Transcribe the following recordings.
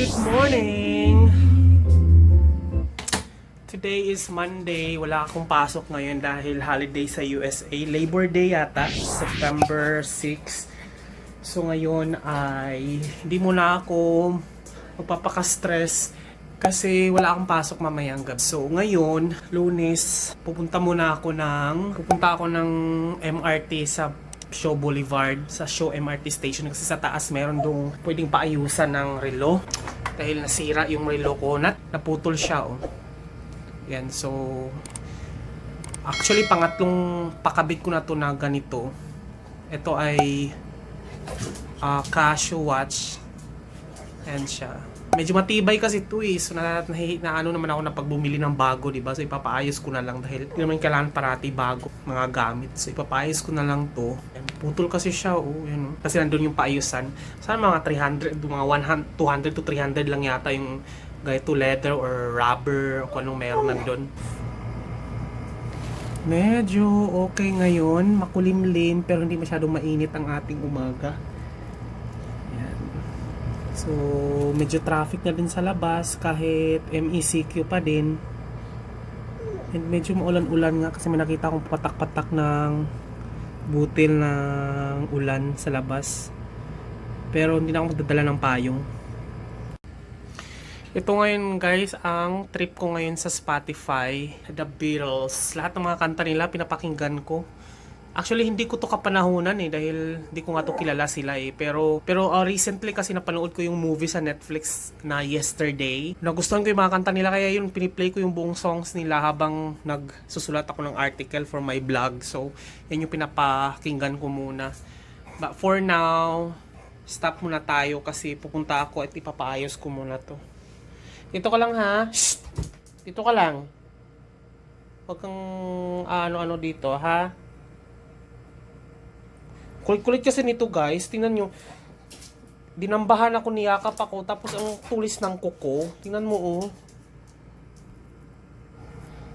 Good morning! Today is Monday. Wala akong pasok ngayon dahil holiday sa USA. Labor Day yata, September 6. So ngayon ay hindi muna ako magpapaka-stress kasi wala akong pasok mamayang gabi. So ngayon, Lunes, pupunta ako ng MRT sa Shaw Boulevard, sa Shaw MRT station kasi sa taas meron dong pwedeng paayusan ng relo dahil nasira yung relo ko, naputol siya oh. Yan, so actually pangatlong pakabit ko na to na ganito. Ito ay Casio watch. Yan siya. Medyo matibay kasi ito eh. So na ano naman ako na pagbumili ng bago, di ba? So ipapaayos ko na lang dahil hindi naman kailangan parati bago mga gamit. So ipapaayos ko na lang to. Yan, putol kasi siya oh, yun oh. Kasi nandun yung paayusan. Sana mga 300, mga 200 to 300 lang yata yung ganito leather or rubber o kung anong meron nandun. Medyo okay ngayon, makulimlim pero hindi masyadong mainit ang ating umaga. So, medyo traffic na din sa labas kahit MECQ pa din. And medyo maulan-ulan nga kasi may nakita akong patak-patak ng butil ng ulan sa labas. Pero hindi na ako magdadala ng payong. Ito ngayon guys, ang trip ko ngayon sa Spotify, The Beatles. Lahat ng mga kanta nila pinapakinggan ko. Actually, hindi ko to kapanahunan eh dahil hindi ko nga to kilala sila eh. Pero recently kasi napanood ko yung movie sa Netflix na Yesterday. Nagustuhan ko yung mga kanta nila kaya yun, piniplay ko yung buong songs nila habang nagsusulat ako ng article for my blog. So, yan yung pinapakinggan ko muna. But for now, stop muna tayo kasi pupunta ako at ipapaayos ko muna to. Dito ka lang ha. Shh! Dito ka lang. Huwag kang ano-ano dito ha. Kulit-kulit kasi nito guys. Tingnan nyo. Dinambahan ako, niyakap ako. Tapos ang tulis ng kuko. Tingnan mo oh.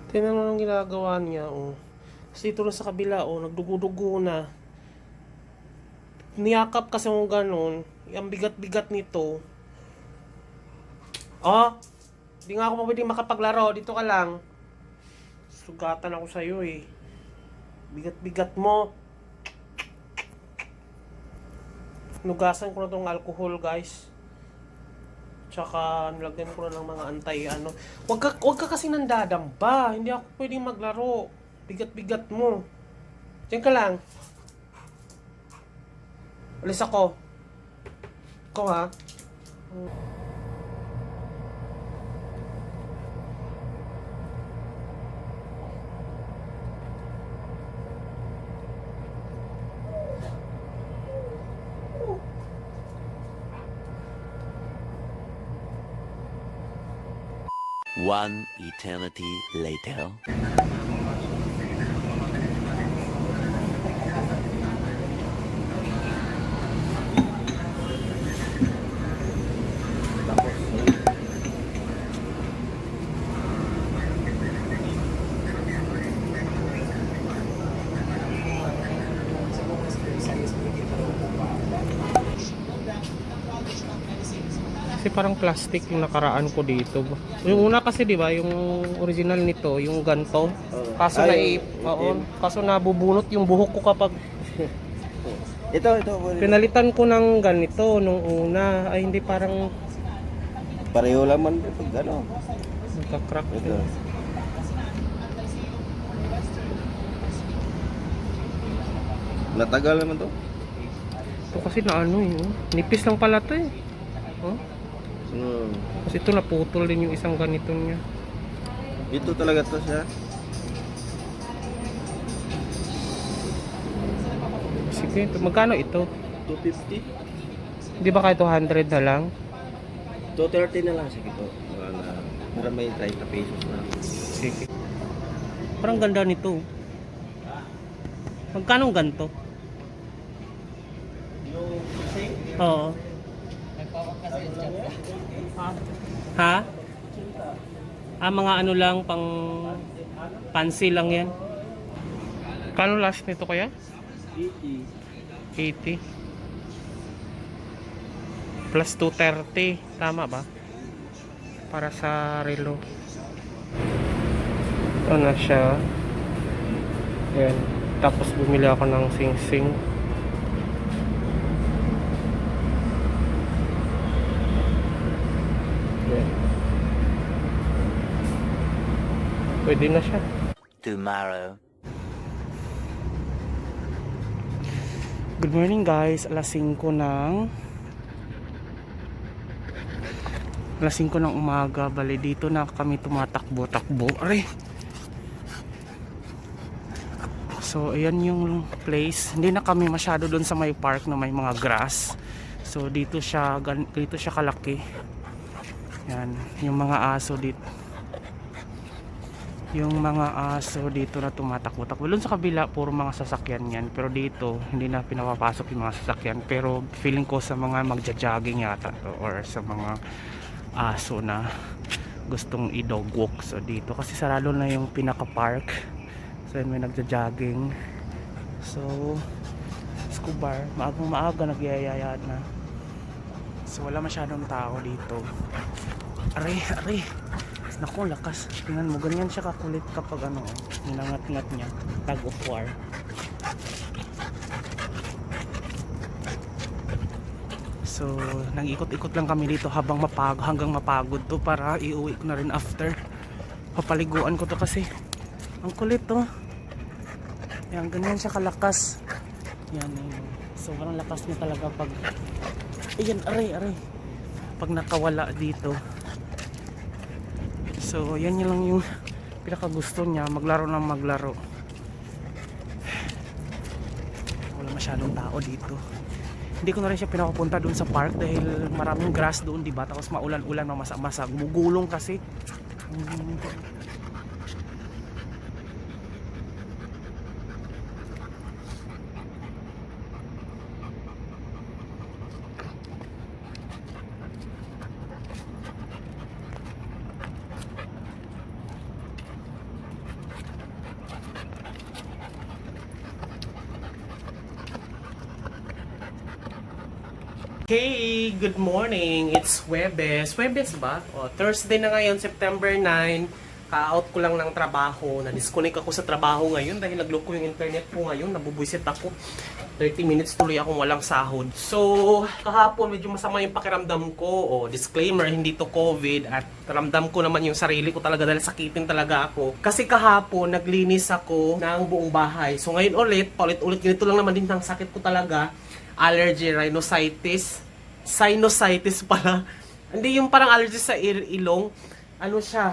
Tingnan mo ang ginagawa niya oh. Tapos dito na sa kabila oh. Nagdugo-dugo na. Niyakap kasi mo ganun. Ang bigat-bigat nito. Oh. Hindi nga ako pwedeng makapaglaro. Dito ka lang. Sugatan ako sa'yo eh. Bigat-bigat mo. Nugasan ko na tong alcohol guys. Tsaka nilagyan ko na ng mga antay-ano. Wag ka kasi nandadamba. Hindi ako pwedeng maglaro. Bigat-bigat mo. Diyan ka lang. Alis ako. Ikaw ha. One eternity later. Kasi parang plastic yung nakaraan ko dito. Yung una kasi 'di ba, yung original nito, yung ganto. Kaso kaso nabubunot yung buhok ko kapag ito. pinalitan ko ng ganito nung una. Ay hindi, parang Pareho lang man pag ano. nagka-crack Ito. ito. Natagal naman to. Ito kasi na ano eh. Oh. Nipis lang pala to eh. Oh. Kasi ito naputol din yung isang ganito niya. Ito talaga to siya. Sige, ito. Magkano ito? 250. Di ba kahit 200 na lang? 230 na lang sige po. Para may 30 pesos na. Sige. Parang ganda nito. Magkano ganito? Oo. Ha? Mga ano lang, pang fancy lang yan. Kano last nito kaya? 80. 80. Plus 230. Tama ba? para sa relo. Ito na siya. Ayan. Tapos bumili ako ng sing-sing. Ayan. Pwede na siya. Tomorrow. Good morning guys, alas 5 ng umaga. Bali dito na kami tumatakbo-takbo. Aray! So ayan yung place. Hindi na kami masyado doon sa may park na may mga grass. So dito siya kalaki. Yan, yung mga aso dito. Yung mga aso dito na tumatakbo-takbo. Doon sa kabila puro mga sasakyan yan, pero dito hindi na pinapapasok yung mga sasakyan. Pero feeling ko sa mga magja-jogging yata to, or sa mga aso na gustong i-dog walk. So dito kasi sarado na yung pinaka-park. So yun, may nagja-jogging. So scuba, maaga nagyayaya na. So wala masyadong tao dito. Aray. Naku, lakas. Tingnan mo, ganyan siya kakulit kapag ninangat-ngat niya. Tag of war. So, nag-ikot-ikot lang kami dito hanggang mapagod to para iuwi ko na rin after. Papaliguan ko to kasi ang kulit to. Yan, ganyan siya kalakas. Yan. Sobrang lakas niya talaga pag ayan, aray. Pag nakawala dito. So, yan lang yung pinakagusto niya, maglaro. Wala masyadong tao dito. Hindi ko na rin siya pinapapunta doon sa park dahil maraming grass doon, diba? Tapos maulan-ulan, mamasa-masa, gumugulong kasi. Hey, good morning. It's Huwebes. Huwebes ba? Thursday na ngayon, September 9. Ka-out ko lang ng trabaho. Na-disconnect ako sa trabaho ngayon dahil nag-lock ko yung internet ko ngayon. Nabubuisit ako. 30 minutes tuloy akong walang sahod. So, kahapon medyo masama yung pakiramdam ko. Disclaimer, hindi to COVID. At ramdam ko naman yung sarili ko talaga dahil sakitin talaga ako. Kasi kahapon, naglinis ako ng buong bahay. So, ngayon paulit-ulit, ganito lang naman din ang sakit ko talaga. Allergy, sinusitis pala. Hindi yung parang allergy sa ilong. Ano siya?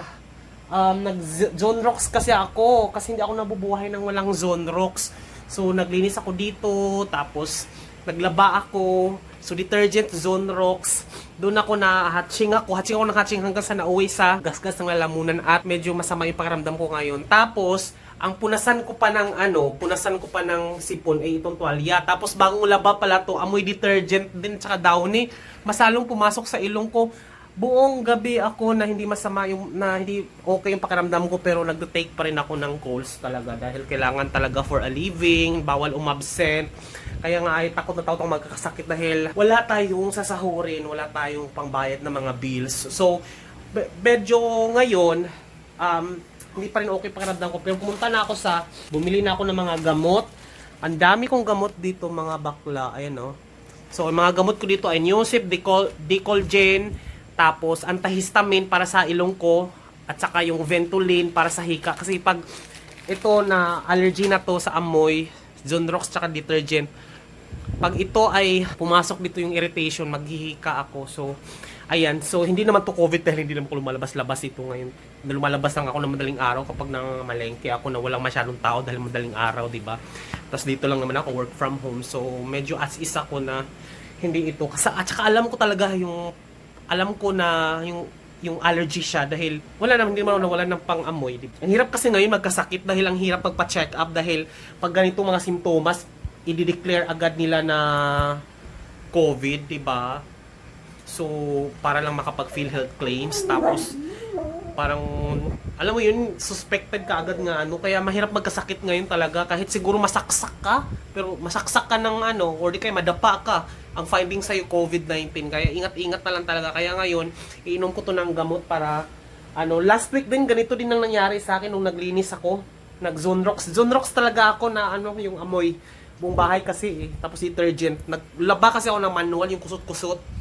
Nag-Zonrox kasi ako. Kasi hindi ako nabubuhay ng walang Zonrox. So, naglinis ako dito. Tapos, naglaba ako. So, detergent, Zonrox. Doon ako hatching ako hanggang sa nauwi sa gasgas ng lalamunan. At medyo masama yung pakiramdam ko ngayon. Tapos, ang punasan ko pa ng sipon ay itong tuwalya. Tapos bagong laba pala to, amoy detergent din tsaka downy. Masalong pumasok sa ilong ko. Buong gabi ako na hindi hindi okay yung pakiramdam ko, pero nagdo-take pa rin ako ng calls talaga dahil kailangan talaga for a living, bawal umabsent. Kaya nga ay takot na akong magkakasakit dahil wala tayong sasahurin, wala tayong pangbayad ng mga bills. So medyo ngayon hindi pa rin okay pakiramdam ko, pero bumili na ako ng mga gamot. Ang dami kong gamot dito, mga bakla. Ayan, So, ang mga gamot ko dito ay Newsip, Decolgen, tapos antihistamine para sa ilong ko, at saka yung Ventolin para sa hika. Kasi pag ito na allergy na to sa amoy, Zonrox tsaka detergent, pag ito ay pumasok dito yung irritation, maghihika ako. So, ayan. So, hindi naman to COVID dahil hindi naman ko lumalabas-labas ito ngayon. Lumalabas lang ako ng madaling araw kapag nangamalengke ako na walang masyadong tao dahil madaling araw, diba? Tapos dito lang naman ako, work from home. So, medyo as is ako na hindi ito. At saka alam ko na yung allergy siya dahil hindi naman nawalan ng pang-amoy. Diba? Ang hirap kasi ngayon magkasakit dahil ang hirap magpa-check up dahil pag ganito mga simptomas, i-declare agad nila na COVID, diba? So, para lang makapag-fill health claims. Tapos, parang, alam mo yun, suspected ka agad nga ano, kaya mahirap magkasakit ngayon talaga, kahit siguro masaksak ka, pero masaksak ka ng ano, or di kaya madapa ka, ang finding sa'yo COVID-19, kaya ingat-ingat na lang talaga, kaya ngayon, iinom ko to ng gamot para, ano, last week din, ganito din ang nangyari sa akin nung naglinis ako, Zonrox talaga ako na ano, yung amoy, buong bahay kasi tapos detergent, naglaba kasi ako ng manual, yung kusot-kusot,